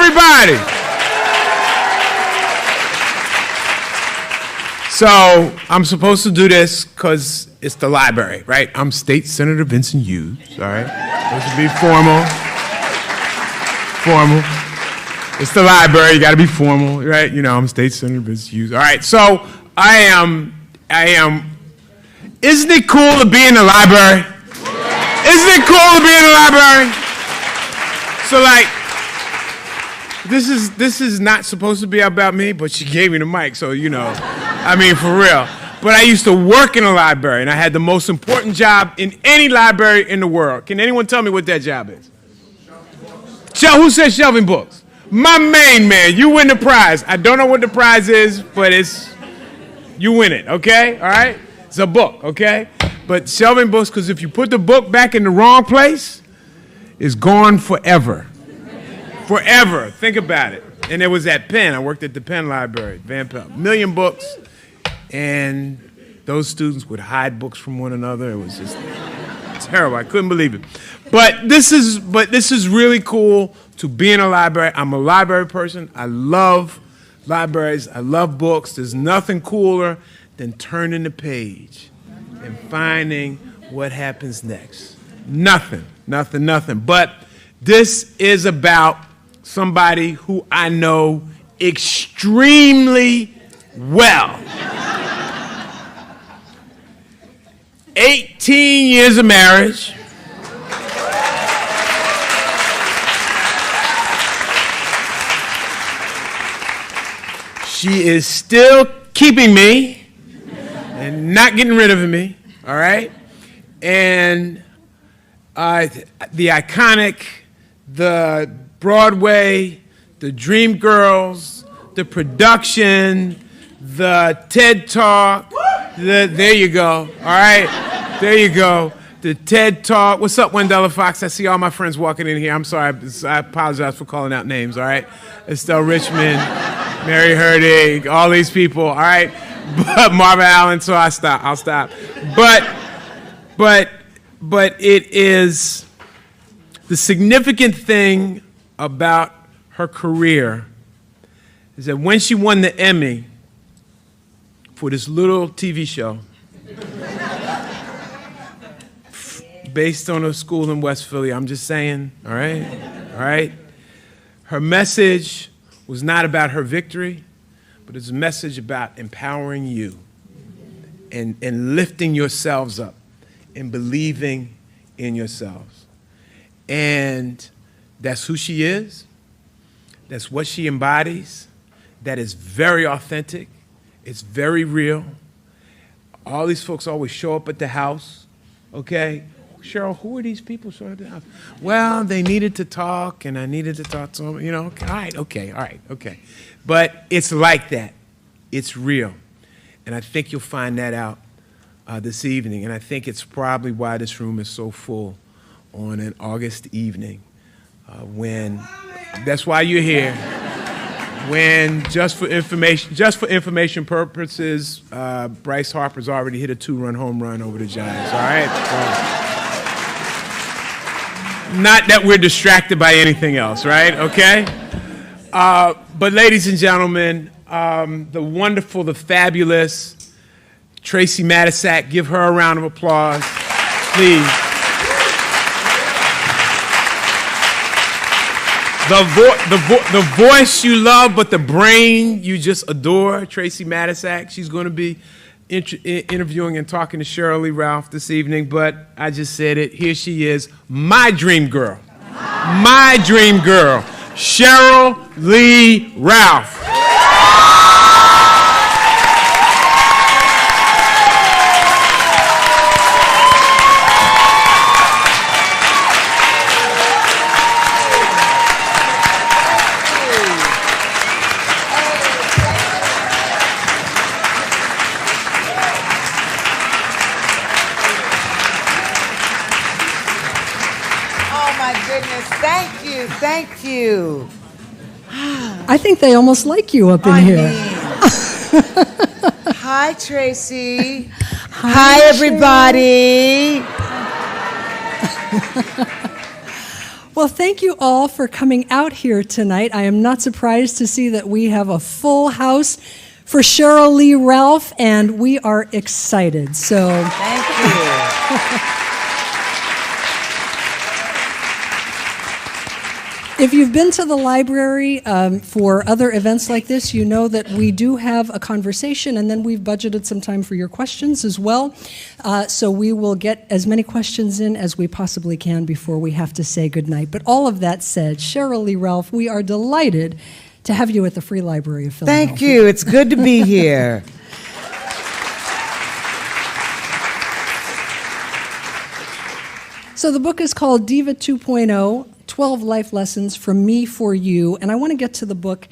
everybody. So I'm supposed to do this because it's the library, right? I'm State Senator Vincent Hughes, all right? Supposed to be formal. It's the library, you gotta be formal, right? You know, I'm State Senator Vincent Hughes. All right, so I am, isn't it cool to be in the library? Isn't it cool to be in the library? So like, this is not supposed to be about me, but she gave me the mic, so you know, I mean, for real. But I used to work in a library, and I had the most important job in any library in the world. Can anyone tell me what that job is? Who said shelving books? My main man, you win the prize. I don't know what the prize is, but you win it, okay? All right? It's a book, okay? But shelving books, because if you put the book back in the wrong place, it's gone forever. Forever. Think about it. And it was at Penn. I worked at the Penn Library, Van Pelt. 1 million books, and those students would hide books from one another. It was just terrible. I couldn't believe it. But this is really cool to be in a library. I'm a library person. I love libraries. I love books. There's nothing cooler than turning the page and finding what happens next. Nothing. But this is about somebody who I know extremely well. 18 years of marriage. She is still keeping me and not getting rid of me, all right? And the iconic, the Broadway, the Dreamgirls, the production, the TED Talk, there you go, all right? There you go. The TED Talk. What's up, Wendella Fox? I see all my friends walking in here. I'm sorry. I apologize for calling out names, all right? Estelle Richmond, Mary Herdig, all these people, all right? But Marvin Allen, so I'll stop. But it is the significant thing about her career is that when she won the Emmy for this little TV show based on a school in West Philly, I'm just saying, all right? Her message was not about her victory, but it's a message about empowering you and lifting yourselves up and believing in yourselves. And that's who she is. That's what she embodies. That is very authentic. It's very real. All these folks always show up at the house, okay? Sheryl, who are these people showing up at the house? Well, they needed to talk, and I needed to talk to them, you know, all right, okay. But it's like that. It's real. And I think you'll find that out this evening. And I think it's probably why this room is so full on an August evening when, that's why you're here, when just for information purposes, Bryce Harper's already hit a 2-run home run over the Giants, all right? So, not that we're distracted by anything else, right? Okay? But ladies and gentlemen, the wonderful, the fabulous Tracey Matisak, give her a round of applause, please. The voice you love, but the brain you just adore, Tracey Matisak. She's going to be interviewing and talking to Sheryl Lee Ralph this evening, but I just said it. Here she is, my dream girl. My dream girl, Sheryl Lee Ralph. Thank you. I think they almost like you up in here. Hi, Tracey. Hi, everybody. Well, thank you all for coming out here tonight. I am not surprised to see that we have a full house for Sheryl Lee Ralph, and we are excited. So Thank you. if you've been to the library for other events like this, you know that we do have a conversation, and then we've budgeted some time for your questions as well. So we will get as many questions in as we possibly can before we have to say goodnight. But all of that said, Sheryl Lee Ralph, we are delighted to have you at the Free Library of Philadelphia. Thank you. It's good to be here. So the book is called Diva 2.0, 12 Life Lessons from Me for You. And I want to get to the book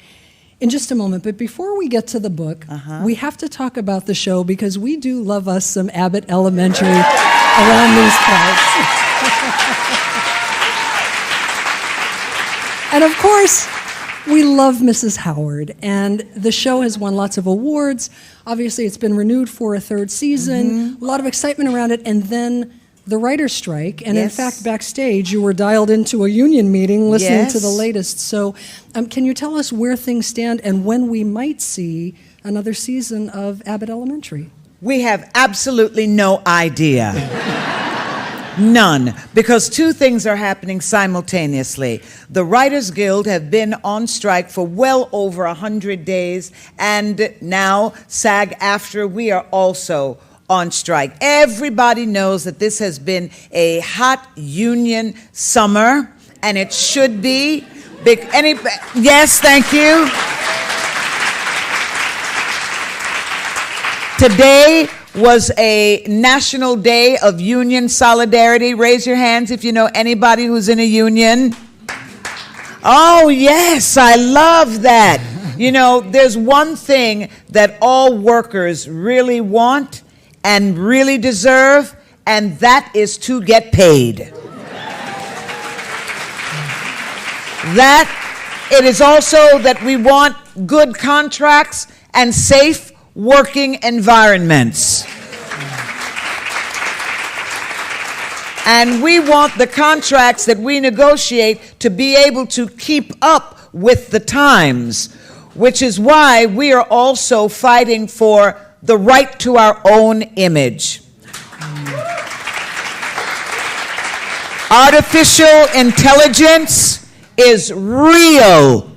in just a moment. But before we get to the book, we have to talk about the show because we do love us some Abbott Elementary around these parts. And of course, we love Mrs. Howard, and the show has won lots of awards. Obviously, it's been renewed for a third season, a lot of excitement around it, and then the writer's strike. And in fact, backstage, you were dialed into a union meeting listening to the latest. So can you tell us where things stand and when we might see another season of Abbott Elementary? We have absolutely no idea. None, because two things are happening simultaneously. The Writers Guild have been on strike for well over 100 days, and now SAG-AFTRA, we are also on strike. Everybody knows that this has been a hot union summer, and it should be. Yes, thank you. Today was a national day of union solidarity. Raise your hands if you know anybody who's in a union. Oh, yes, I love that. You know, there's one thing that all workers really want and really deserve, and that is to get paid. That it is also that we want good contracts and safe working environments. And we want the contracts that we negotiate to be able to keep up with the times, which is why we are also fighting for the right to our own image. Artificial intelligence is real.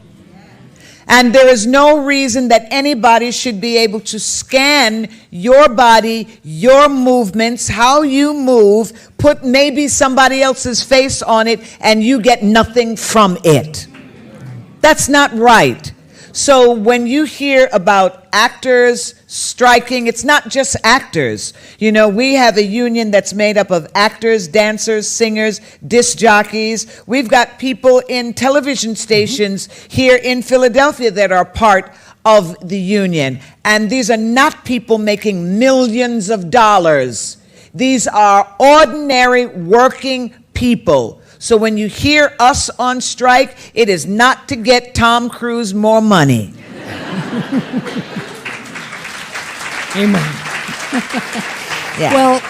And there is no reason that anybody should be able to scan your body, your movements, how you move, put maybe somebody else's face on it, and you get nothing from it. That's not right. So when you hear about actors striking, it's not just actors. You know, we have a union that's made up of actors, dancers, singers, disc jockeys. We've got people in television stations here in Philadelphia that are part of the union. And these are not people making millions of dollars. These are ordinary working people. So when you hear us on strike, it is not to get Tom Cruise more money. Amen. Yeah. Well,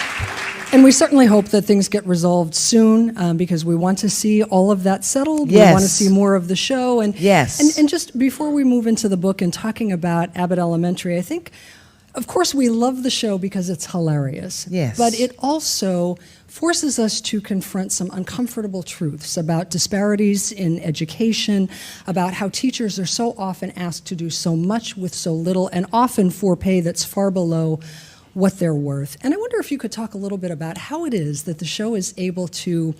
and we certainly hope that things get resolved soon because we want to see all of that settled. Yes. We want to see more of the show. And, yes. And just before we move into the book and talking about Abbott Elementary, I think, of course, we love the show because it's hilarious. Yes. But it also forces us to confront some uncomfortable truths about disparities in education, about how teachers are so often asked to do so much with so little, and often for pay that's far below what they're worth. And I wonder if you could talk a little bit about how it is that the show is able to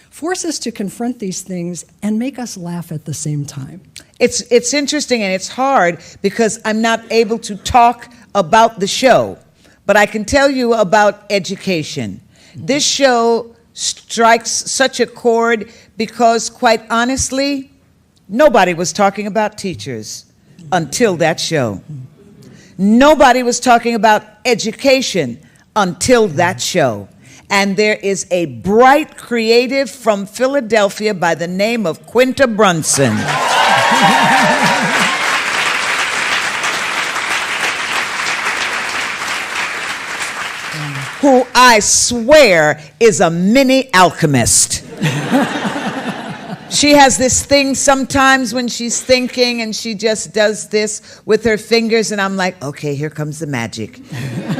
force us to confront these things and make us laugh at the same time. It's interesting and it's hard because I'm not able to talk about the show, but I can tell you about education. This show strikes such a chord because, quite honestly, nobody was talking about teachers until that show. Nobody was talking about education until that show. And there is a bright creative from Philadelphia by the name of Quinta Brunson. Who I swear is a mini alchemist. She has this thing sometimes when she's thinking, and she just does this with her fingers, and I'm like, okay, here comes the magic.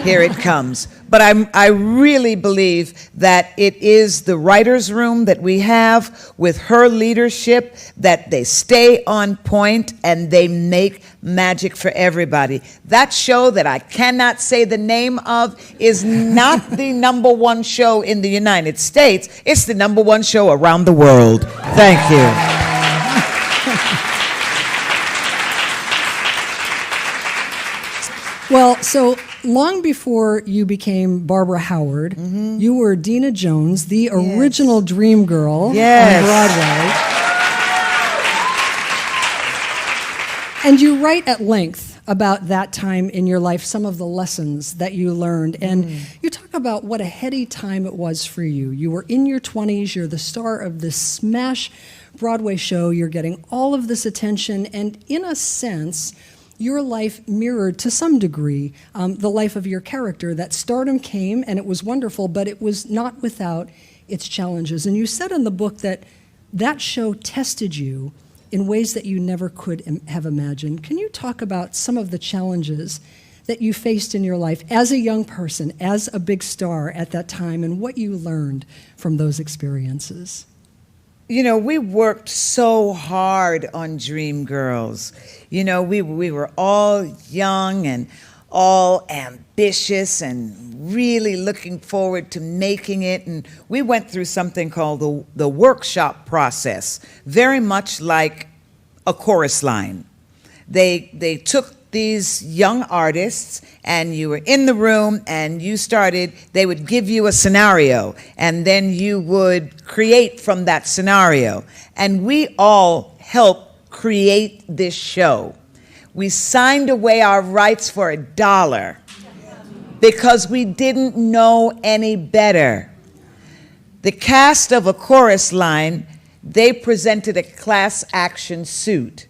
Here it comes. But I really believe that it is the writer's room that we have with her leadership, that they stay on point and they make magic for everybody. That show that I cannot say the name of is not the #1 show in the United States. It's the #1 show around the world. Thank you. Well, so long before you became Barbara Howard, you were Deena Jones, the original Dreamgirl on Broadway. And you write at length about that time in your life, some of the lessons that you learned. And you talk about what a heady time it was for you. You were in your 20s, you're the star of this smash Broadway show, you're getting all of this attention, and in a sense, your life mirrored to some degree the life of your character. That stardom came and it was wonderful, but it was not without its challenges. And you said in the book that that show tested you in ways that you never could have imagined. Can you talk about some of the challenges that you faced in your life as a young person, as a big star at that time, and what you learned from those experiences? You know, we worked so hard on Dreamgirls. You know, we were all young and all ambitious and really looking forward to making it. And we went through something called the workshop process, very much like a chorus line. They took these young artists, and you were in the room, and they would give you a scenario, and then you would create from that scenario. And we all helped create this show. We signed away our rights for $1 because we didn't know any better. The cast of a chorus line, they presented a class action suit.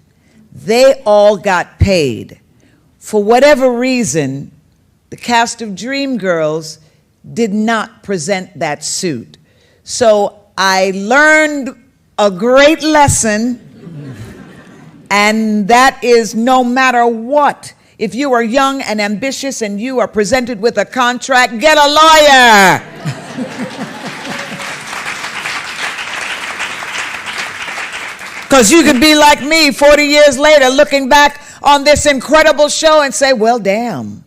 They all got paid. For whatever reason, the cast of Dreamgirls did not present that suit. So I learned a great lesson, and that is no matter what. If you are young and ambitious and you are presented with a contract, get a lawyer. Because you could be like me 40 years later looking back on this incredible show and say, well, damn.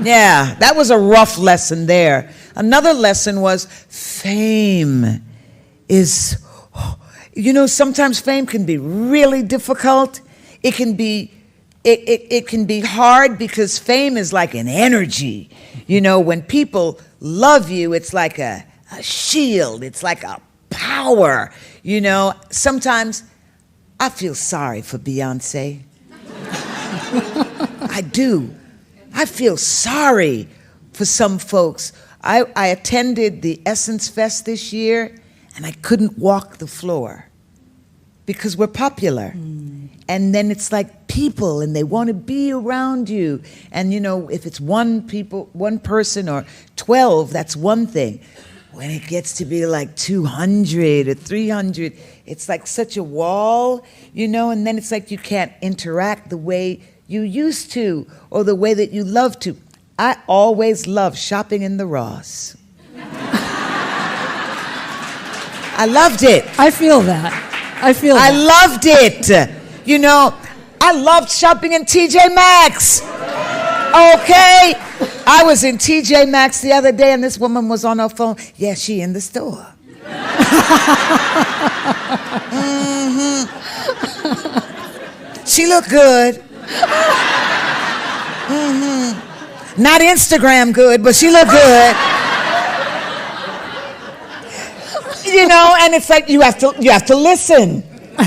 Yeah, that was a rough lesson there. Another lesson was fame is, you know, sometimes fame can be really difficult. It can be hard because fame is like an energy. You know, when people love you, it's like a shield. It's like a power. You know, sometimes I feel sorry for Beyonce. I do. I feel sorry for some folks. I attended the Essence Fest this year, and I couldn't walk the floor because we're popular. And then it's like people, and they want to be around you. And, you know, if it's one person or 12, that's one thing. When it gets to be like 200 or 300, it's like such a wall, you know, and then it's like you can't interact the way you used to or the way that you love to. I always loved shopping in the Ross. I loved it. I feel that. I loved it. You know, I loved shopping in TJ Maxx. Okay? I was in TJ Maxx the other day, and this woman was on her phone. Yeah, she in the store. She looked good. Not Instagram good, but she looked good. You know, and it's like you have to listen.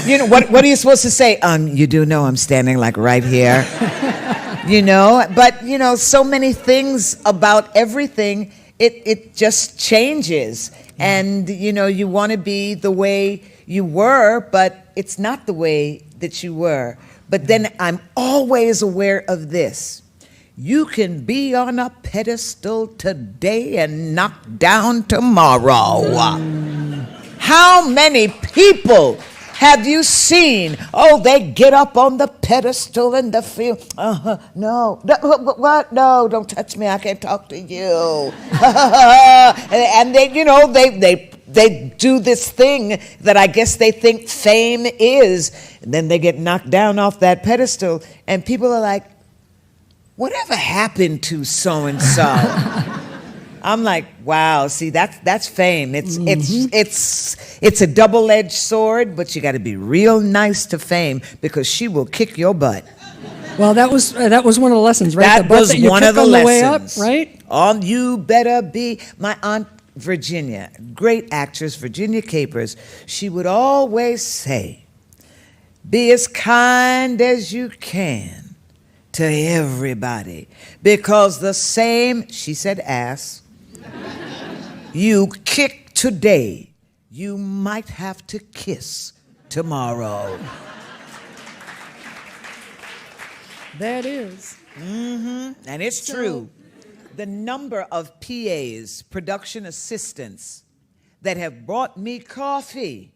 You know, what are you supposed to say? You do know I'm standing like right here. You know, but you know, so many things about everything, it just changes. And you know, you want to be the way you were, but it's not the way that you were. But then I'm always aware of this. You can be on a pedestal today and knocked down tomorrow. how many people have you seen? Oh, they get up on the pedestal and the feel. No, what? No, don't touch me. I can't talk to you. And they, you know, they do this thing that I guess they think fame is. And then they get knocked down off that pedestal, and people are like, whatever happened to so-and-so? I'm like, wow, see, that's fame. It's a double-edged sword, but you got to be real nice to fame because she will kick your butt. Well, that was one of the lessons, right? That the butt was that you one kick of the on lessons. The way up, right? You better be. My Aunt Virginia, great actress, Virginia Capers, she would always say, be as kind as you can to everybody, because the same, she said, ass, you kick today, you might have to kiss tomorrow. That is. And it's true. The number of PAs, production assistants, that have brought me coffee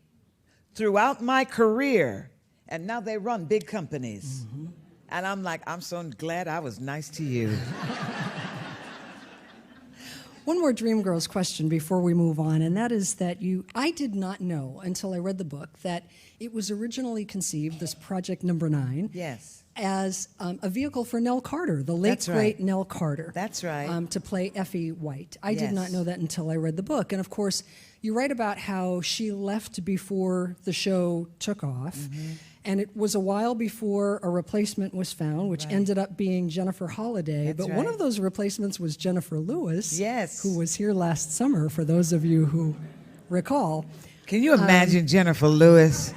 throughout my career, and now they run big companies. And I'm like, I'm so glad I was nice to you. One more Dreamgirls question before we move on, and that is that I did not know until I read the book that it was originally conceived, this Project Number 9, Yes. as a vehicle for Nell Carter, the late, That's right. great Nell Carter. That's right. To play Effie White. I did Yes. not know that until I read the book. And of course, you write about how she left before the show took off. And it was a while before a replacement was found, which ended up being Jennifer Holliday. That's but one right. of those replacements was Jennifer Lewis, Yes. who was here last summer, for those of you who recall. Can you imagine Jennifer Lewis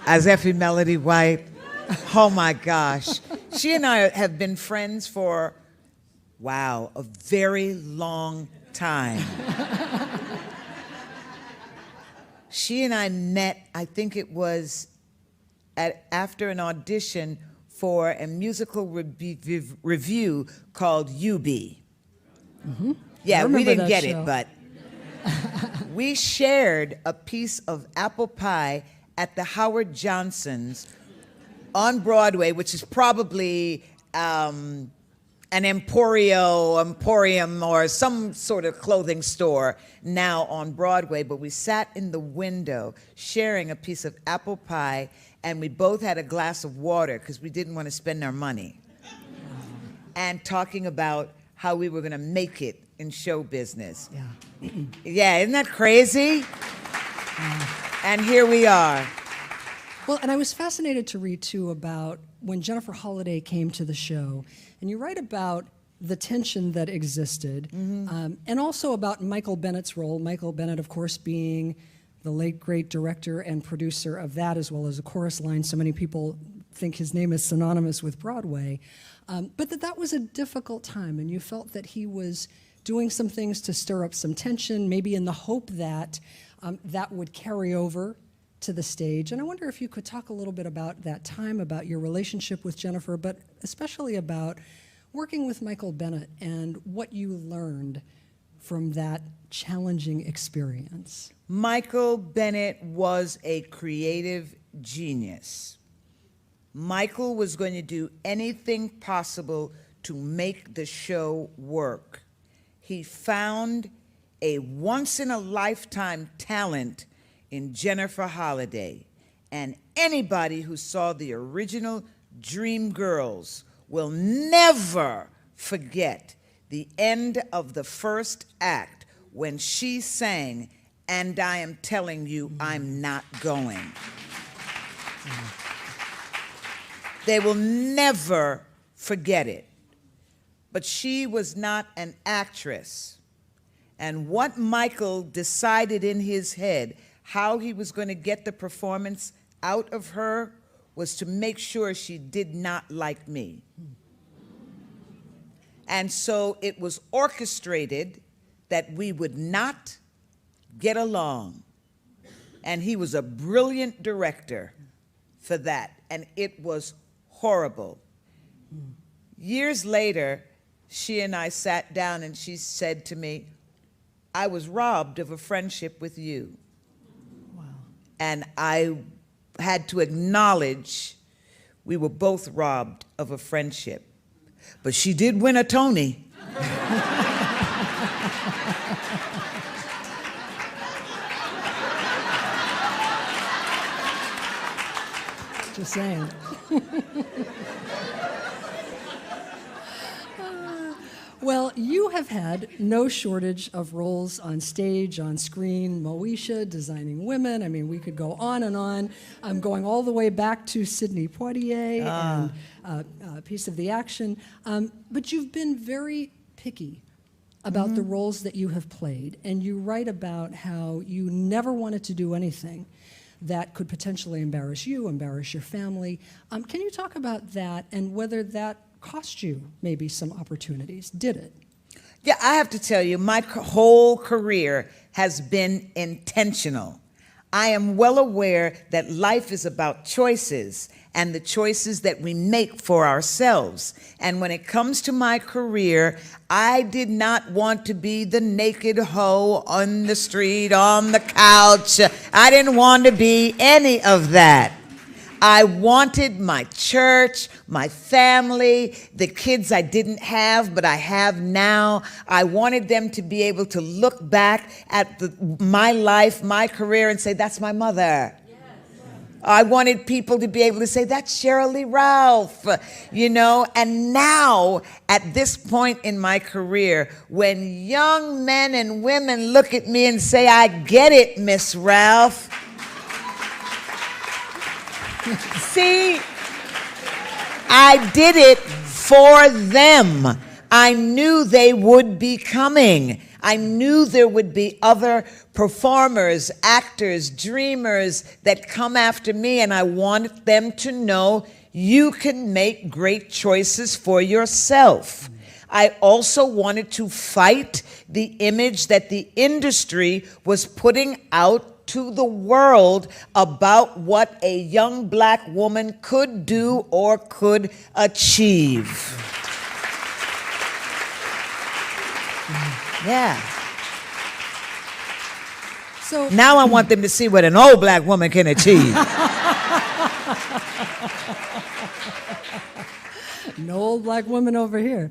as Effie Melody White? Oh my gosh. She and I have been friends for, wow, a very long time. She and I met, I think it was after an audition for a musical review called Whoopie. Yeah, we remember didn't that get show. it, but we shared a piece of apple pie at the Howard Johnson's on Broadway, which is probably an emporium or some sort of clothing store now on Broadway, but we sat in the window sharing a piece of apple pie, and we both had a glass of water because we didn't want to spend our money, and talking about how we were going to make it in show business. Yeah. Yeah, isn't that crazy? And here we are. Well, and I was fascinated to read, too, about when Jennifer Holliday came to the show. And you write about the tension that existed, and also about Michael Bennett's role. Michael Bennett, of course, being the late, great director and producer of that, as well as a chorus line. So many people think his name is synonymous with Broadway. But that was a difficult time, and you felt that he was doing some things to stir up some tension, maybe in the hope that that would carry over to the stage. And I wonder if you could talk a little bit about that time, about your relationship with Jennifer, but especially about working with Michael Bennett and what you learned from that challenging experience. Michael Bennett was a creative genius. Michael was going to do anything possible to make the show work. He found a once-in-a-lifetime talent in Jennifer Holliday, and anybody who saw the original Dreamgirls will never forget the end of the first act when she sang, "And I am telling you I'm not going." They will never forget it. But she was not an actress. And what Michael decided in his head, how he was going to get the performance out of her, was to make sure she did not like me. And so it was orchestrated that we would not get along. And he was a brilliant director for that. And it was horrible. Years later, she and I sat down and she said to me, I was robbed of a friendship with you. Wow. And I had to acknowledge we were both robbed of a friendship. But she did win a Tony. Just saying. Well, you have had no shortage of roles on stage, on screen. Moesha, Designing Women. I mean, we could go on and on. I'm going all the way back to Sidney Poitier and Piece of the Action. But you've been very picky about the roles that you have played, and you write about how you never wanted to do anything that could potentially embarrass you, embarrass your family. Can you talk about that and whether that cost you maybe some opportunities? Did it? Yeah, I have to tell you, my whole career has been intentional. I am well aware that life is about choices and the choices that we make for ourselves. And when it comes to my career, I did not want to be the naked hoe on the street, on the couch. I didn't want to be any of that. I wanted my church, my family, the kids I didn't have but I have now. I wanted them to be able to look back at my life, my career, and say, that's my mother. Yes. I wanted people to be able to say, that's Sheryl Lee Ralph, you know. And now, at this point in my career, when young men and women look at me and say, I get it, Miss Ralph. See, I did it for them. I knew they would be coming. I knew there would be other performers, actors, dreamers that come after me, and I wanted them to know you can make great choices for yourself. I also wanted to fight the image that the industry was putting out to the world about what a young black woman could do or could achieve. Yeah. So now I want them to see what an old black woman can achieve. No old black woman over here.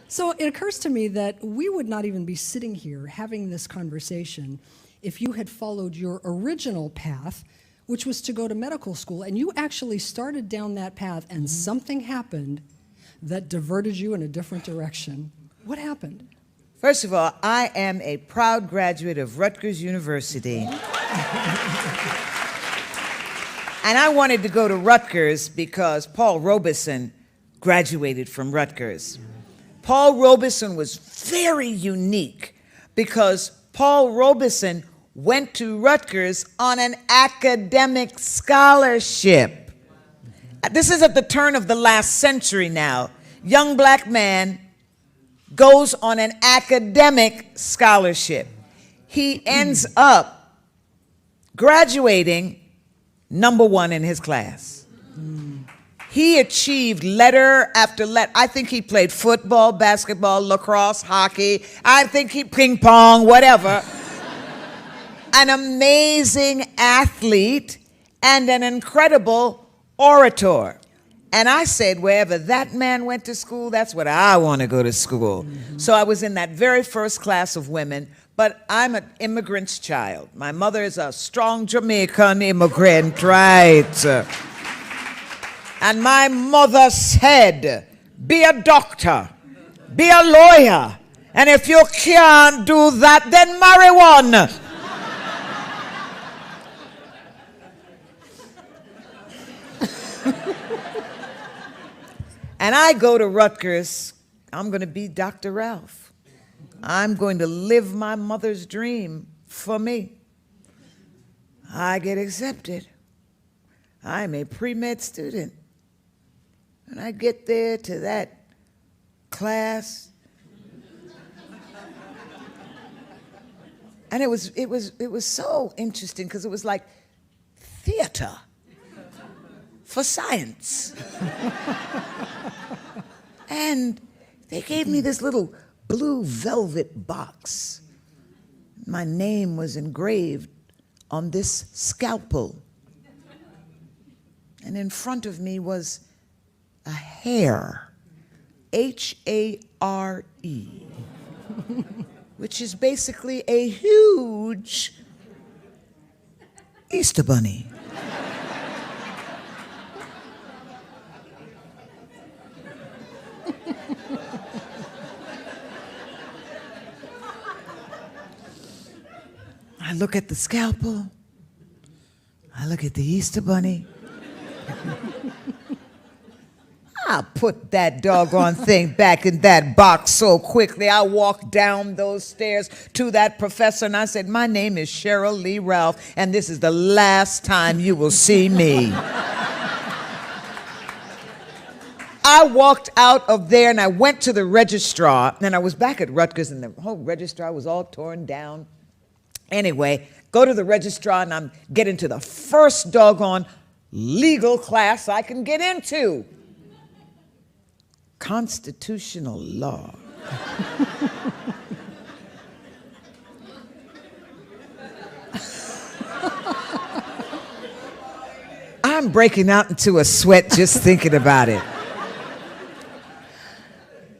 So it occurs to me that we would not even be sitting here having this conversation if you had followed your original path, which was to go to medical school, and you actually started down that path and something happened that diverted you in a different direction. What happened? First of all, I am a proud graduate of Rutgers University. And I wanted to go to Rutgers because Paul Robeson graduated from Rutgers. Paul Robeson was very unique because Paul Robeson went to Rutgers on an academic scholarship. This is at the turn of the last century now. Young black man goes on an academic scholarship. He ends up graduating #1 in his class. He achieved letter after letter. I think he played football, basketball, lacrosse, hockey. I think he ping pong, whatever. An amazing athlete and an incredible orator. And I said, wherever that man went to school, that's what I want to go to school. So I was in that very first class of women, but I'm an immigrant's child. My mother is a strong Jamaican immigrant, right? And my mother said, be a doctor, be a lawyer, and if you can't do that, then marry one. And I go to Rutgers, I'm going to be Dr. Ralph. I'm going to live my mother's dream for me. I get accepted. I'm a pre-med student. And I get there to that class. And it was so interesting because it was like theater for science. And they gave me this little blue velvet box. My name was engraved on this scalpel. And in front of me was a hare, H-A-R-E, which is basically a huge Easter bunny. I look at the scalpel, I look at the Easter bunny. I put that doggone thing back in that box so quickly. I walked down those stairs to that professor and I said, my name is Sheryl Lee Ralph, and this is the last time you will see me. I walked out of there and I went to the registrar, and I was back at Rutgers and the whole registrar was all torn down. Anyway, go to the registrar and I'm getting to the first doggone legal class I can get into. Constitutional law. I'm breaking out into a sweat just thinking about it.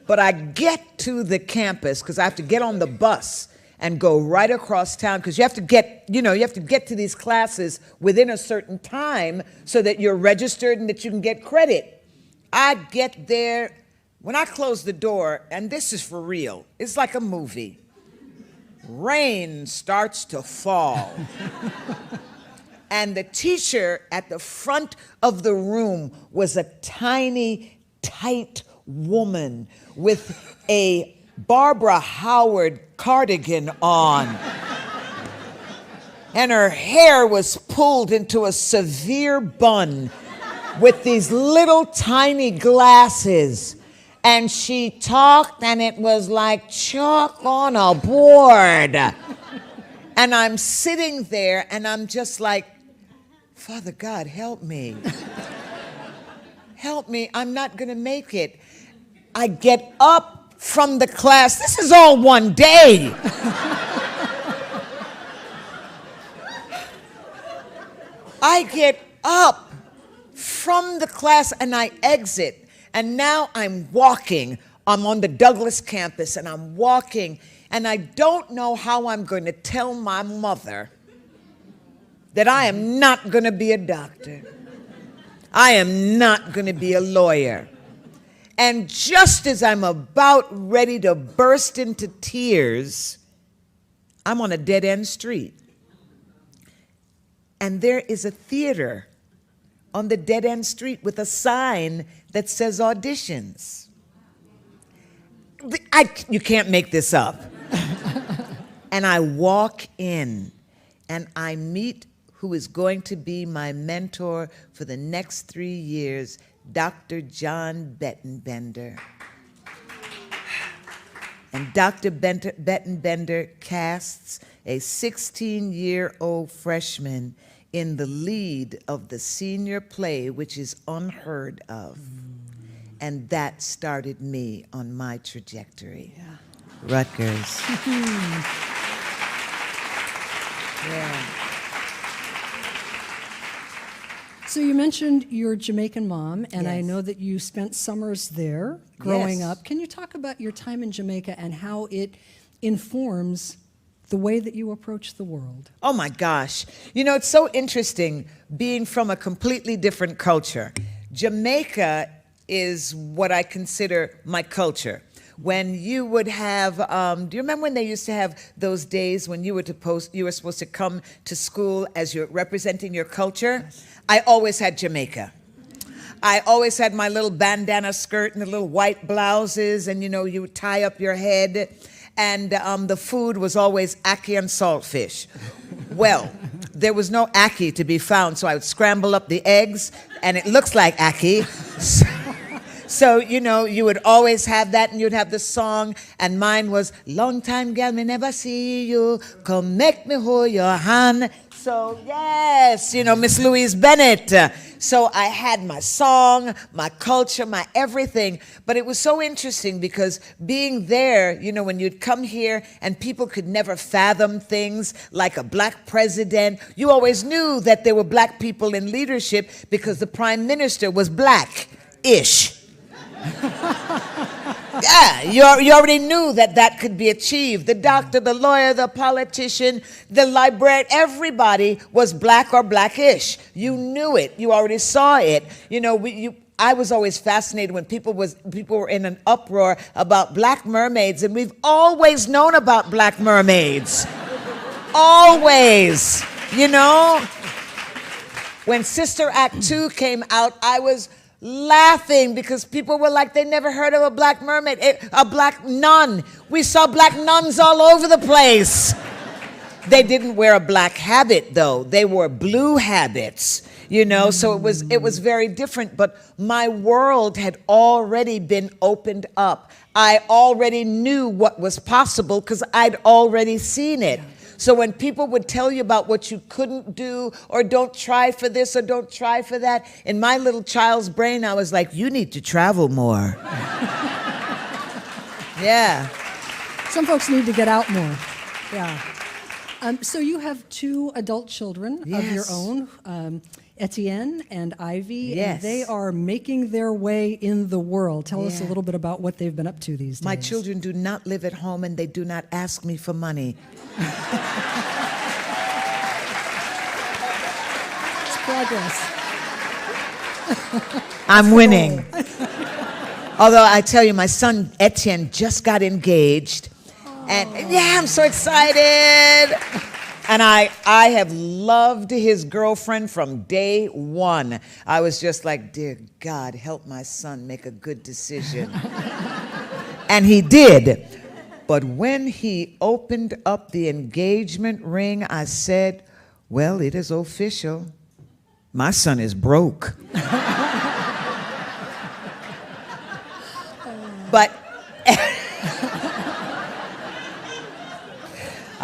But I get to the campus because I have to get on the bus and go right across town because you have to get to these classes within a certain time so that you're registered and that you can get credit. I get there, when I close the door, and this is for real, it's like a movie. Rain starts to fall. And the teacher at the front of the room was a tiny, tight woman with a Barbara Howard cardigan on. And her hair was pulled into a severe bun with these little tiny glasses. And she talked and it was like chalk on a board. And I'm sitting there and I'm just like, Father God, help me. Help me, I'm not gonna make it. I get up from the class. This is all one day. I get up from the class and I exit. And now I'm walking. I'm on the Douglas campus and I'm walking. And I don't know how I'm going to tell my mother that I am not going to be a doctor. I am not going to be a lawyer. And just as I'm about ready to burst into tears, I'm on a dead-end street. And there is a theater on the dead-end street with a sign that says auditions. You can't make this up. And I walk in, and I meet who is going to be my mentor for the next 3 years, Dr. John Bettenbender. And Dr. Bettenbender casts a 16-year-old freshman in the lead of the senior play, which is unheard of. And that started me on my trajectory. Yeah. Rutgers. Yeah. So you mentioned your Jamaican mom, and Yes. I know that you spent summers there growing Yes. up. Can you talk about your time in Jamaica and how it informs the way that you approach the world? Oh my gosh. You know, it's so interesting being from a completely different culture. Jamaica is what I consider my culture. When you would have, do you remember when they used to have those days when you were supposed to come to school as you're representing your culture? Yes. I always had Jamaica. I always had my little bandana skirt and the little white blouses, and you would tie up your head, and the food was always ackee and saltfish. Well, there was no ackee to be found, so I would scramble up the eggs, and it looks like ackee. So, you would always have that, and you'd have the song, and mine was, long time gal, me never see you, come make me hold your hand, So, yes, Miss Louise Bennett. So I had my song, my culture, my everything. But it was so interesting because being there, when you'd come here and people could never fathom things like a black president, you always knew that there were black people in leadership because the prime minister was black-ish. Yeah, you already knew that could be achieved. The doctor, the lawyer, the politician, the librarian, everybody was black or blackish. You knew it. You already saw it. I was always fascinated when people were in an uproar about black mermaids, and we've always known about black mermaids. Always, When Sister Act 2 came out, I was laughing because people were like, they never heard of a black mermaid, a black nun. We saw black nuns all over the place. They didn't wear a black habit, though. They wore blue habits, so it was very different. But my world had already been opened up. I already knew what was possible because I'd already seen it. So when people would tell you about what you couldn't do, or don't try for this, or don't try for that, in my little child's brain, I was like, you need to travel more. Yeah. Some folks need to get out more. Yeah. So you have 2 adult children of your own, Etienne and Ivy, Yes. and they are making their way in the world. Tell us a little bit about what they've been up to these days. My children do not live at home, and they do not ask me for money. It's progress. I'm winning. Although I tell you, my son Etienne just got engaged. And yeah, I'm so excited. And I have loved his girlfriend from day one. I was just like, dear God, help my son make a good decision. And he did. But when he opened up the engagement ring, I said, well, it is official. My son is broke. But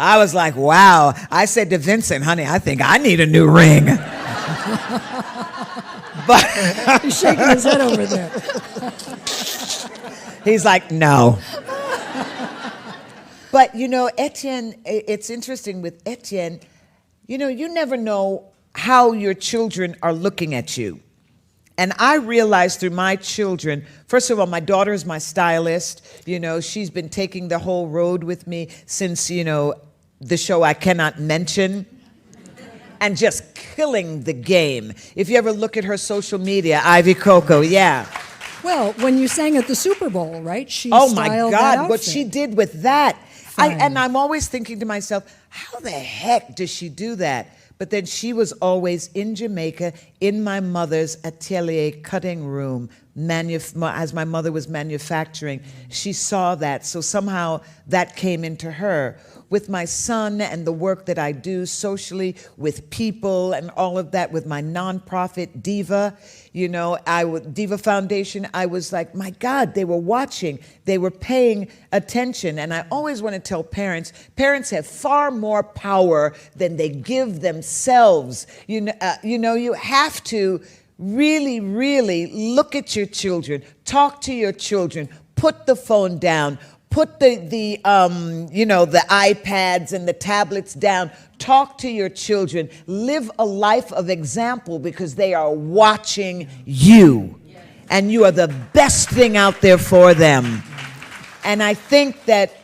I was like, wow. I said to Vincent, honey, I think I need a new ring. But He's shaking his head over there. he's like, no. But, Etienne, it's interesting with Etienne, you never know how your children are looking at you. And I realized through my children, first of all, my daughter is my stylist. She's been taking the whole road with me since, the show I Cannot Mention, and just killing the game. If you ever look at her social media, Ivy Coco, yeah. Well, when you sang at the Super Bowl, right? She Oh my styled that God, what outfit. she did with that. Fine. And I'm always thinking to myself, how the heck does she do that? But then she was always in Jamaica in my mother's atelier cutting room, as my mother was manufacturing. She saw that, so somehow that came into her. With my son and the work that I do socially with people and all of that, with my nonprofit Diva, Diva Foundation, I was like, my God, they were watching, they were paying attention. And I always want to tell parents have far more power than they give themselves. You have to really, really look at your children, talk to your children, put the phone down, put the iPads and the tablets down. Talk to your children. Live a life of example because they are watching you. And you are the best thing out there for them. And I think that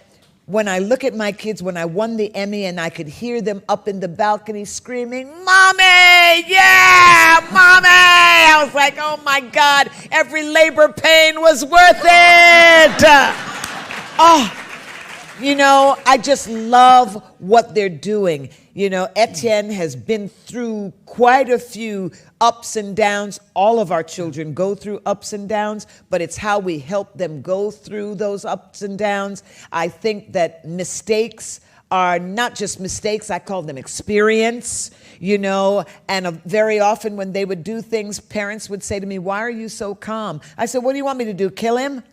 when I look at my kids, when I won the Emmy and I could hear them up in the balcony screaming, Mommy, yeah, Mommy! I was like, oh my God, every labor pain was worth it. I just love what they're doing. Etienne has been through quite a few ups and downs. All of our children go through ups and downs, but it's how we help them go through those ups and downs. I think that mistakes are not just mistakes, I call them experience, and very often when they would do things, parents would say to me, why are you so calm? I said, what do you want me to do, kill him?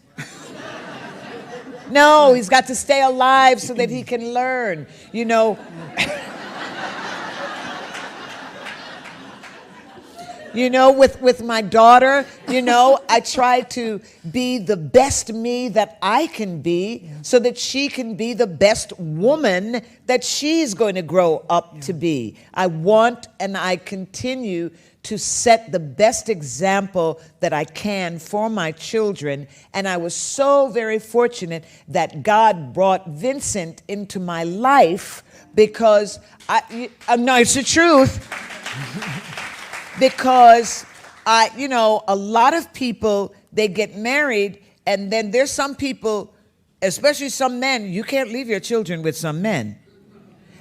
No, he's got to stay alive so that he can learn, You know, with my daughter, you know, I try to be the best me that I can be so that she can be the best woman that she's going to grow up to be. I want and I continue to set the best example that I can for my children. And I was so very fortunate that God brought Vincent into my life because no, it's the truth. Because, you know, a lot of people, they get married, and then there's some people, especially some men, you can't leave your children with some men.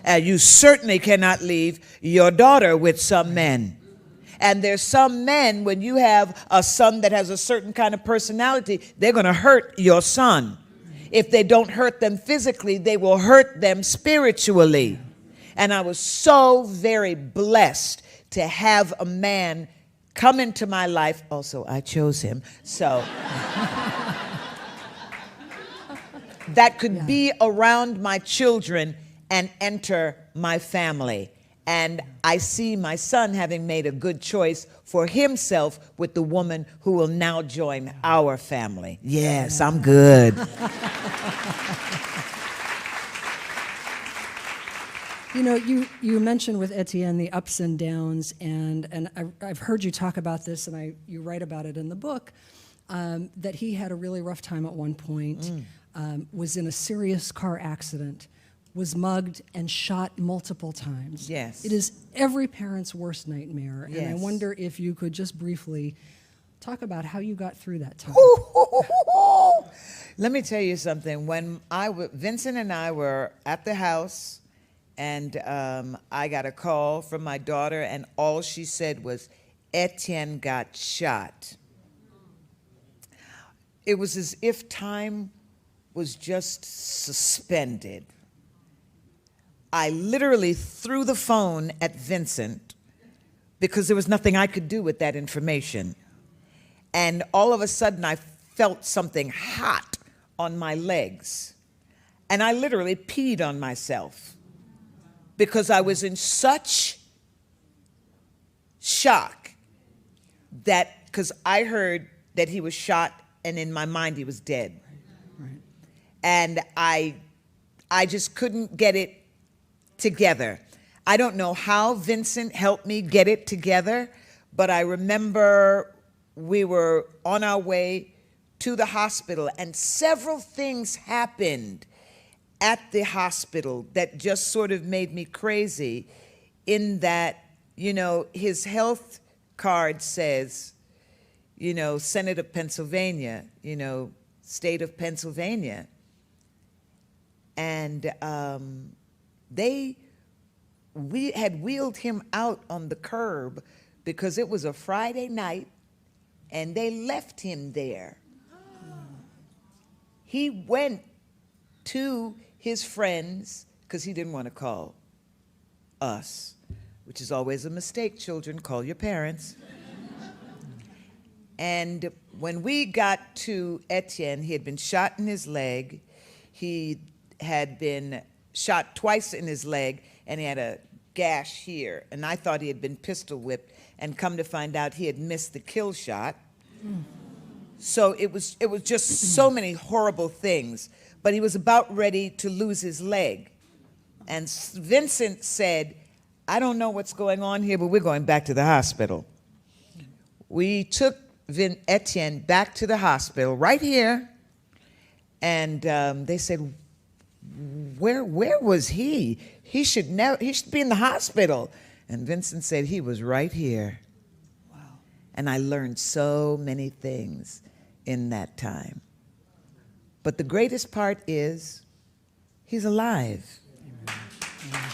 You certainly cannot leave your daughter with some men. And there's some men, when you have a son that has a certain kind of personality, they're going to hurt your son. If they don't hurt them physically, they will hurt them spiritually. And I was so very blessed to have a man come into my life. Also, I chose him. So that could be around my children and enter my family. And I see my son having made a good choice for himself with the woman who will now join our family. Yes, I'm good. You know, you mentioned with Etienne the ups and downs, and I've heard you talk about this, and you write about it in the book, that he had a really rough time at one point, was in a serious car accident, was mugged and shot multiple times. Yes. It is every parent's worst nightmare, and I Yes. wonder if you could just briefly talk about how you got through that time. Let me tell you something. When Vincent and I were at the house, and I got a call from my daughter, and all she said was, Etienne got shot. It was as if time was just suspended. I literally threw the phone at Vincent because there was nothing I could do with that information. And all of a sudden, I felt something hot on my legs. And I literally peed on myself, because I was in such shock that, because I heard that he was shot, and in my mind he was dead. Right. And I just couldn't get it together. I don't know how Vincent helped me get it together, but I remember we were on our way to the hospital, and several things happened at the hospital that just sort of made me crazy, in that, you know, his health card says, you know, Senate of Pennsylvania, you know, state of Pennsylvania. And we had wheeled him out on the curb because it was a Friday night, and they left him there. He went to his friends, because he didn't want to call us, which is always a mistake, children. Call your parents. And when we got to Etienne, he had been shot in his leg. He had been shot twice in his leg, and he had a gash here. And I thought he had been pistol whipped, and come to find out he had missed the kill shot. So it was just so many horrible things. But he was about ready to lose his leg. And Vincent said, I don't know what's going on here, but we're going back to the hospital. We took Etienne back to the hospital right here. And they said, where was he? He should be in the hospital. And Vincent said, he was right here. Wow. And I learned so many things in that time. But the greatest part is, he's alive. Amen.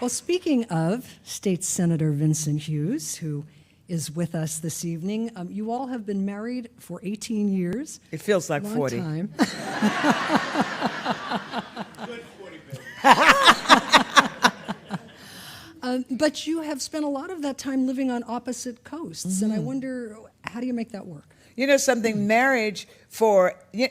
Well, speaking of State Senator Vincent Hughes, who is with us this evening, you all have been married for 18 years. It feels like Long 40. Time. Good 40, baby. But you have spent a lot of that time living on opposite coasts, and I wonder, how do you make that work? You know something, marriage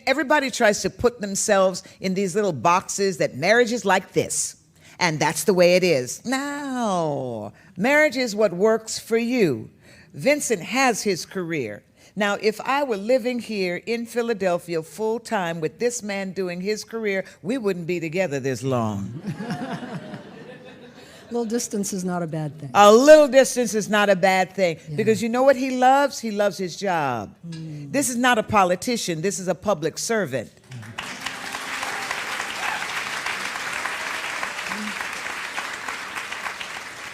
everybody tries to put themselves in these little boxes that marriage is like this, And that's the way it is. Now, marriage is what works for you. Vincent has his career. Now, if I were living here in Philadelphia full time with this man doing his career, we wouldn't be together this long. Little distance is not a bad thing. A little distance is not a bad thing, because you know what he loves? He loves his job. This is not a politician. This is a public servant.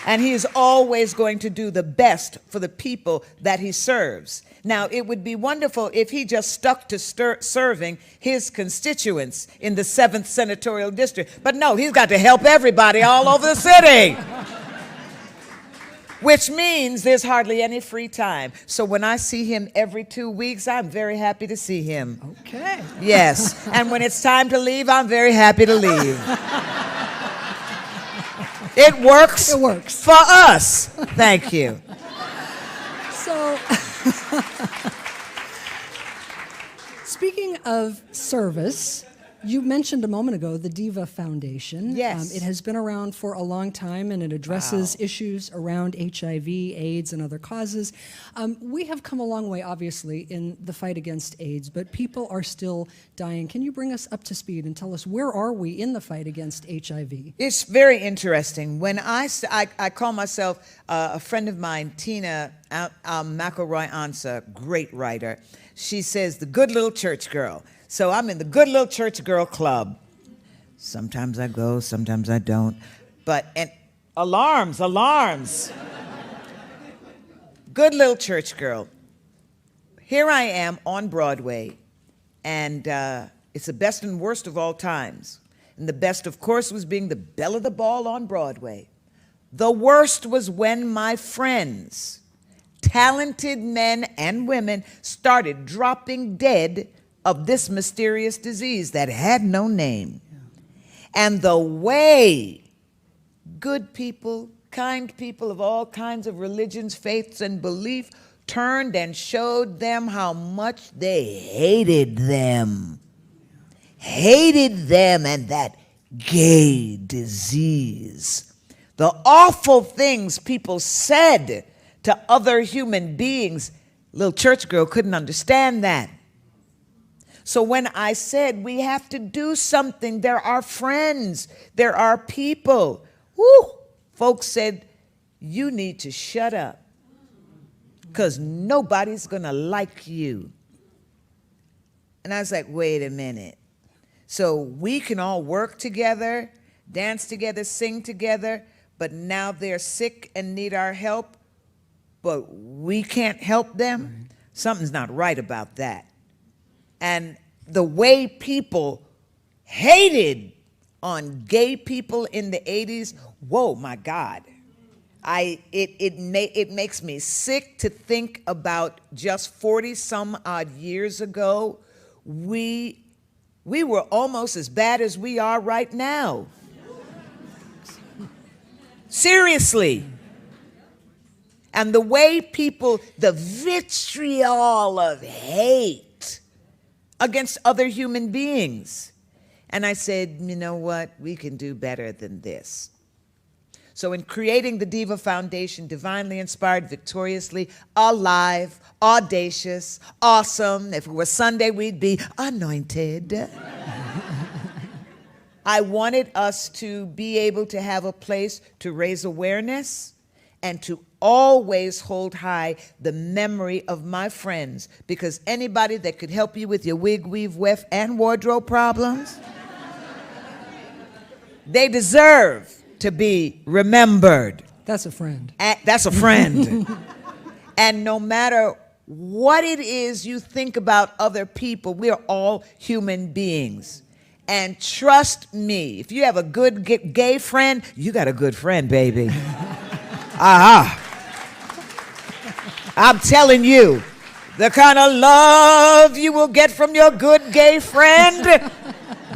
And he is always going to do the best for the people that he serves. Now, it would be wonderful if he just stuck to serving his constituents in the 7th Senatorial District. But no, he's got to help everybody all over the city. Which means there's hardly any free time. So when I see him every 2 weeks, I'm very happy to see him. Okay. Yes. And when it's time to leave, I'm very happy to leave. It works. It works. For us. Thank you. So, speaking of service, you mentioned a moment ago the Diva Foundation. Yes. It has been around for a long time, and it addresses issues around HIV, AIDS, and other causes. We have come a long way, obviously, in the fight against AIDS, but people are still dying. Can you bring us up to speed and tell us where are we in the fight against HIV? It's very interesting. When I call myself a friend of mine, Tina McElroy-Ansa, great writer. She says, the good little church girl. So I'm in the good little church girl club. Sometimes I go, sometimes I don't. And alarms. Good little church girl. Here I am on Broadway, and it's the best and worst of all times. And the best, of course, was being the belle of the ball on Broadway. The worst was when my friends, talented men and women, started dropping dead of this mysterious disease that had no name. And the way good people, kind people of all kinds of religions, faiths, and belief turned and showed them how much they hated them. Hated them and that gay disease. The awful things people said to other human beings. Little church girl couldn't understand that. So when I said we have to do something, there are friends, there are people. Woo! Folks said, you need to shut up because nobody's going to like you. And I was like, wait a minute. So we can all work together, dance together, sing together, but now they're sick and need our help, but we can't help them? Right. Something's not right about that. And the way people hated on gay people in the 80s, whoa, my God. It makes me sick to think about just 40-some odd years ago, we were almost as bad as we are right now. Seriously. And the way people, the vitriol of hate against other human beings. And I said, you know what? We can do better than this. So in creating the Diva Foundation, divinely inspired, victoriously, alive, audacious, awesome. If it were Sunday, we'd be anointed. I wanted us to be able to have a place to raise awareness and to always hold high the memory of my friends, because anybody that could help you with your wig, weave, weft, and wardrobe problems, they deserve to be remembered. That's a friend. That's a friend. And no matter what it is you think about other people, we are all human beings. And trust me, if you have a good gay friend, you got a good friend, baby. I'm telling you, the kind of love you will get from your good gay friend,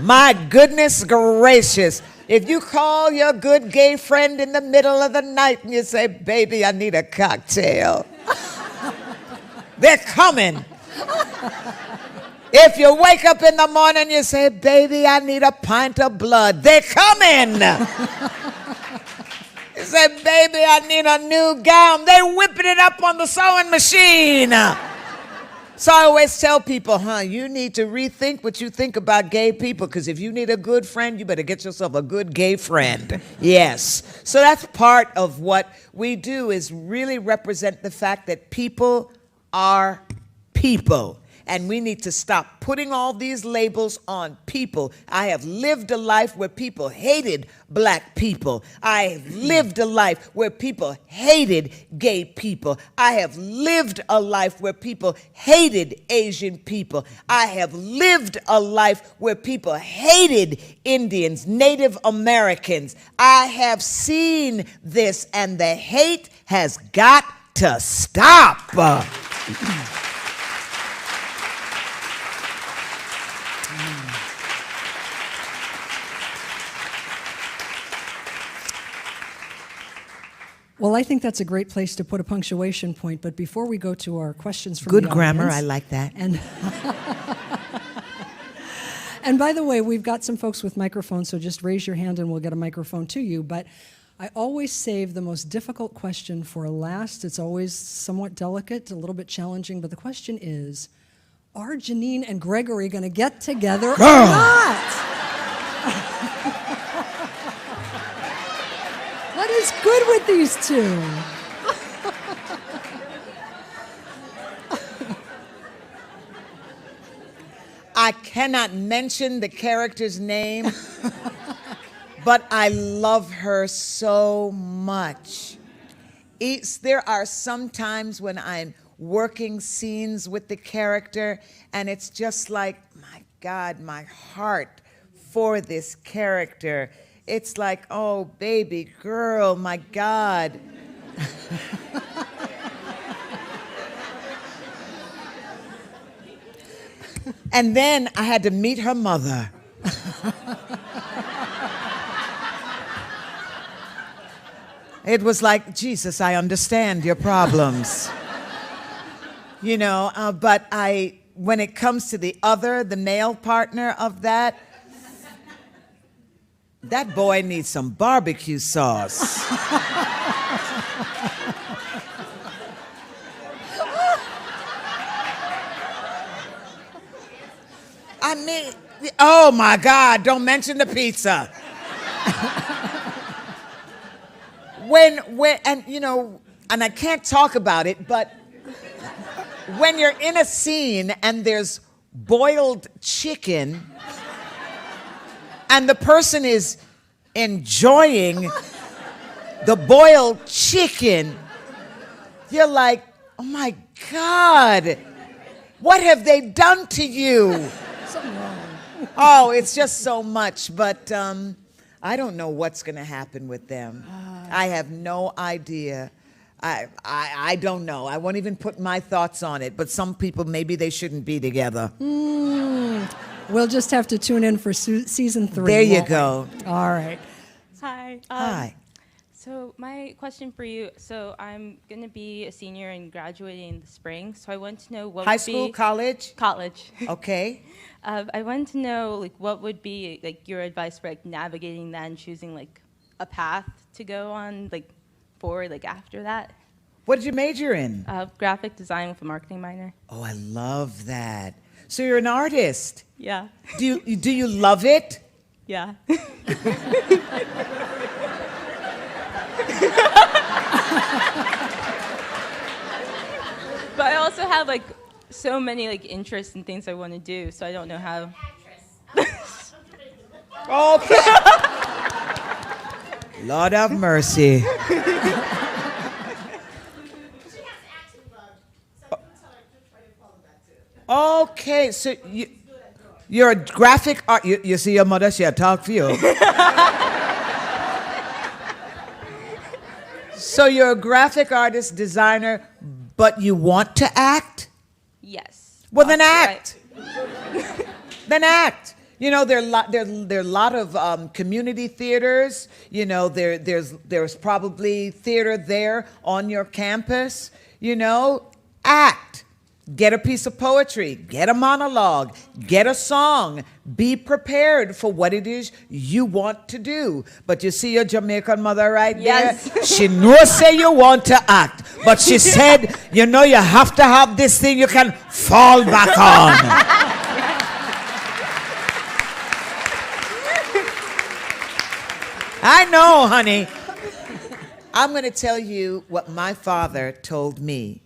my goodness gracious. If you call your good gay friend in the middle of the night and you say, baby, I need a cocktail, they're coming. If you wake up in the morning and you say, baby, I need a pint of blood, they're coming. said, baby, I need a new gown. They whipping it up on the sewing machine. So I always tell people, you need to rethink what you think about gay people, because if you need a good friend, you better get yourself a good gay friend. Yes. So that's part of what we do, is really represent the fact that people are people. And we need to stop putting all these labels on people. I have lived a life where people hated black people. I have lived a life where people hated gay people. I have lived a life where people hated Asian people. I have lived a life where people hated Indians, Native Americans. I have seen this, and the hate has got to stop. Well, I think that's a great place to put a punctuation point, but before we go to our questions from Good the grammar, audience, I like that. And by the way, we've got some folks with microphones, so just raise your hand and we'll get a microphone to you. But I always save the most difficult question for last. It's always somewhat delicate, a little bit challenging, but the question is, are Janine and Gregory going to get together or not? What is good with these two? I cannot mention the character's name, but I love her so much. There are some times when I'm working scenes with the character, and it's just like, my God, my heart for this character. It's like, oh, baby girl, my God. And then I had to meet her mother. It was like, Jesus, I understand your problems. But when it comes to the male partner of that boy needs some barbecue sauce. I mean, oh my God, don't mention the pizza. And I can't talk about it, but when you're in a scene and there's boiled chicken and the person is enjoying the boiled chicken, you're like, oh my God, what have they done to you? Something wrong. Oh, it's just so much, but I don't know what's going to happen with them. I have no idea. I don't know. I won't even put my thoughts on it, but some people, maybe they shouldn't be together. We'll just have to tune in for season 3. There you go. All right. Hi. Hi. So my question for you, so I'm going to be a senior and graduating in the spring, so I want to know what High would school, be... college? College. Okay. I want to know, what would be, your advice for, navigating that and choosing, a path to go on, forward, after that? What did you major in? Graphic design with a marketing minor. Oh, I love that. So you're an artist. Yeah. Do you love it? Yeah. But I also have, so many, interests and things I want to do, so I don't know how... Okay. Lord have mercy. Okay, so you're a graphic art. You see your mother, she'll talk for you. So you're a graphic artist, designer, but you want to act? Yes. Well, then That's act. Then act. There are a lot of community theaters. There's probably theater there on your campus. Act. Get a piece of poetry, get a monologue, get a song. Be prepared for what it is you want to do. But you see your Jamaican mother right Yes. there? She knows say you want to act, but she said, you know, you have to have this thing you can fall back on. I know, honey. I'm going to tell you what my father told me.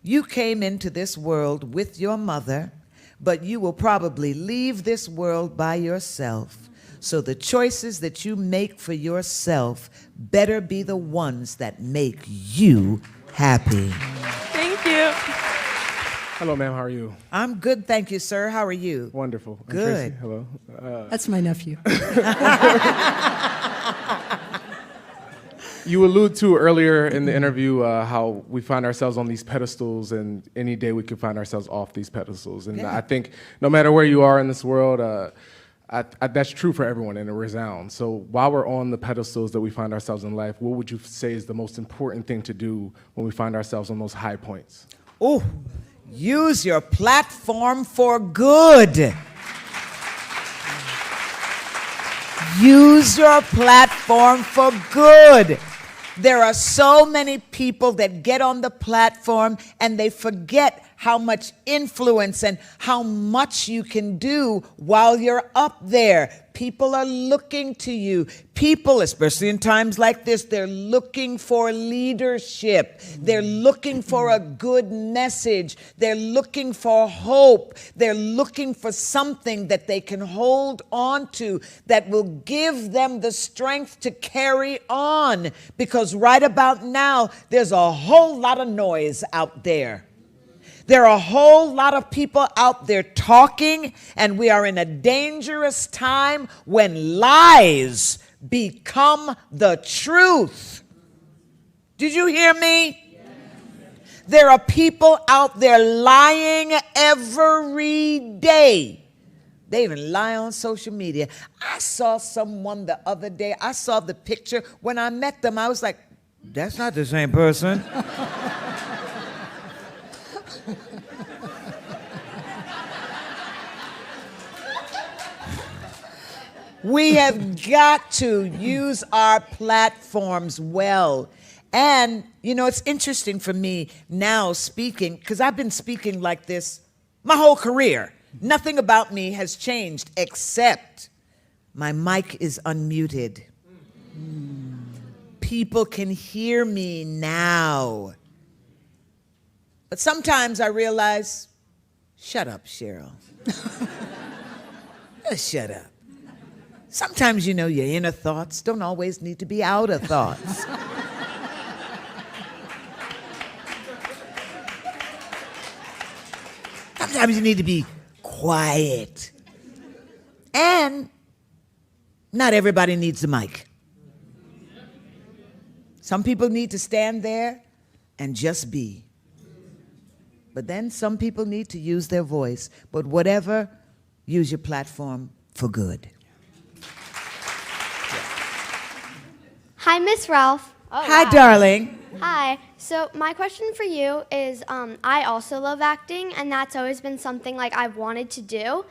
You came into this world with your mother, but you will probably leave this world by yourself. So the choices that you make for yourself better be the ones that make you happy. Thank you. Hello, ma'am. How are you? I'm good, thank you, sir. How are you? Wonderful. I'm Good. Tracey. Hello. That's my nephew. You alluded to earlier in the interview how we find ourselves on these pedestals, and any day we can find ourselves off these pedestals. And Yeah. I think no matter where you are in this world, that's true for everyone, and it resounds. So while we're on the pedestals that we find ourselves in life, what would you say is the most important thing to do when we find ourselves on those high points? Oh, use your platform for good. Use your platform for good. There are so many people that get on the platform and they forget how much influence and how much you can do while you're up there. People are looking to you. People, especially in times like this, they're looking for leadership. They're looking for a good message. They're looking for hope. They're looking for something that they can hold on to that will give them the strength to carry on. Because right about now, there's a whole lot of noise out there. There are a whole lot of people out there talking, and we are in a dangerous time when lies become the truth. Did you hear me? There are people out there lying every day. They even lie on social media. I saw someone the other day. I saw the picture. When I met them, I was like, that's not the same person. We have got to use our platforms well. And, you know, it's interesting for me now speaking, because I've been speaking like this my whole career. Nothing about me has changed except my mic is unmuted. People can hear me now. But sometimes I realize, shut up, Sheryl. Just shut up. Sometimes, you know, your inner thoughts don't always need to be outer thoughts. Sometimes you need to be quiet. And not everybody needs a mic. Some people need to stand there and just be. But then some people need to use their voice. But whatever, use your platform for good. Hi, Miss Ralph. Hi, darling. Hi. So my question for you is, I also love acting, and that's always been something like I've wanted to do.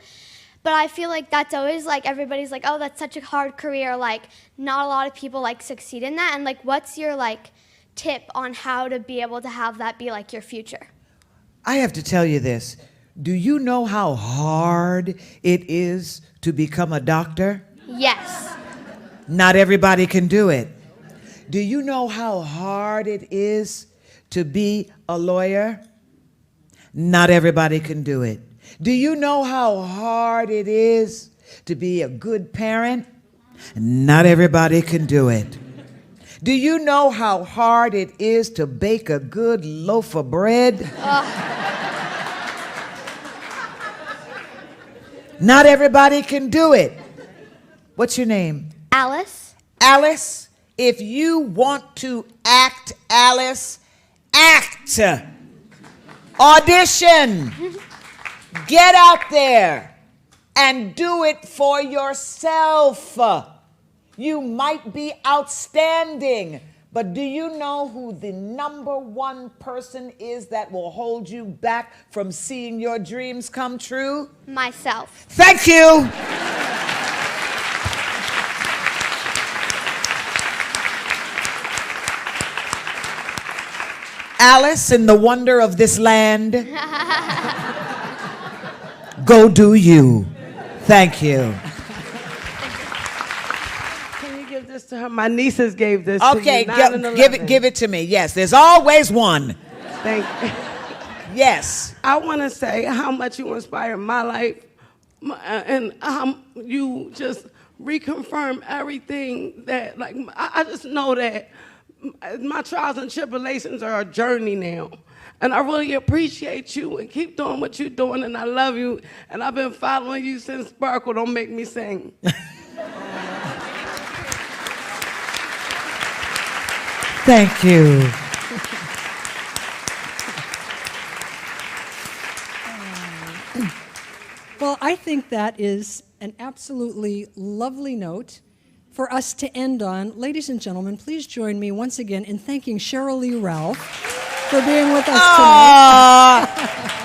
But I feel like that's always like everybody's like, oh, that's such a hard career. Like, not a lot of people like succeed in that. And like, what's your like tip on how to be able to have that be like your future? I have to tell you this. Do you know how hard it is to become a doctor? Yes. Not everybody can do it. Do you know how hard it is to be a lawyer? Not everybody can do it. Do you know how hard it is to be a good parent? Not everybody can do it. Do you know how hard it is to bake a good loaf of bread? Not everybody can do it. What's your name? Alice? Alice, if you want to act, Alice, act. Audition. Get out there and do it for yourself. You might be outstanding, But do you know who the #1 person is that will hold you back from seeing your dreams come true? Myself. Thank you. Alice in the wonder of this land. Go do you. Thank you. Can you give this to her? My nieces gave this Okay, to you. 9 and 11. give it to me. Yes, there's always one. Thank you. Yes. I want to say how much you inspire my life and how you just reconfirm everything that, like, I just know that my trials and tribulations are a journey now. And I really appreciate you and keep doing what you're doing, and I love you. And I've been following you since Sparkle. Don't make me sing. Thank you. Well, I think that is an absolutely lovely note for us to end on. Ladies and gentlemen, please join me once again in thanking Sheryl Lee Ralph for being with us tonight.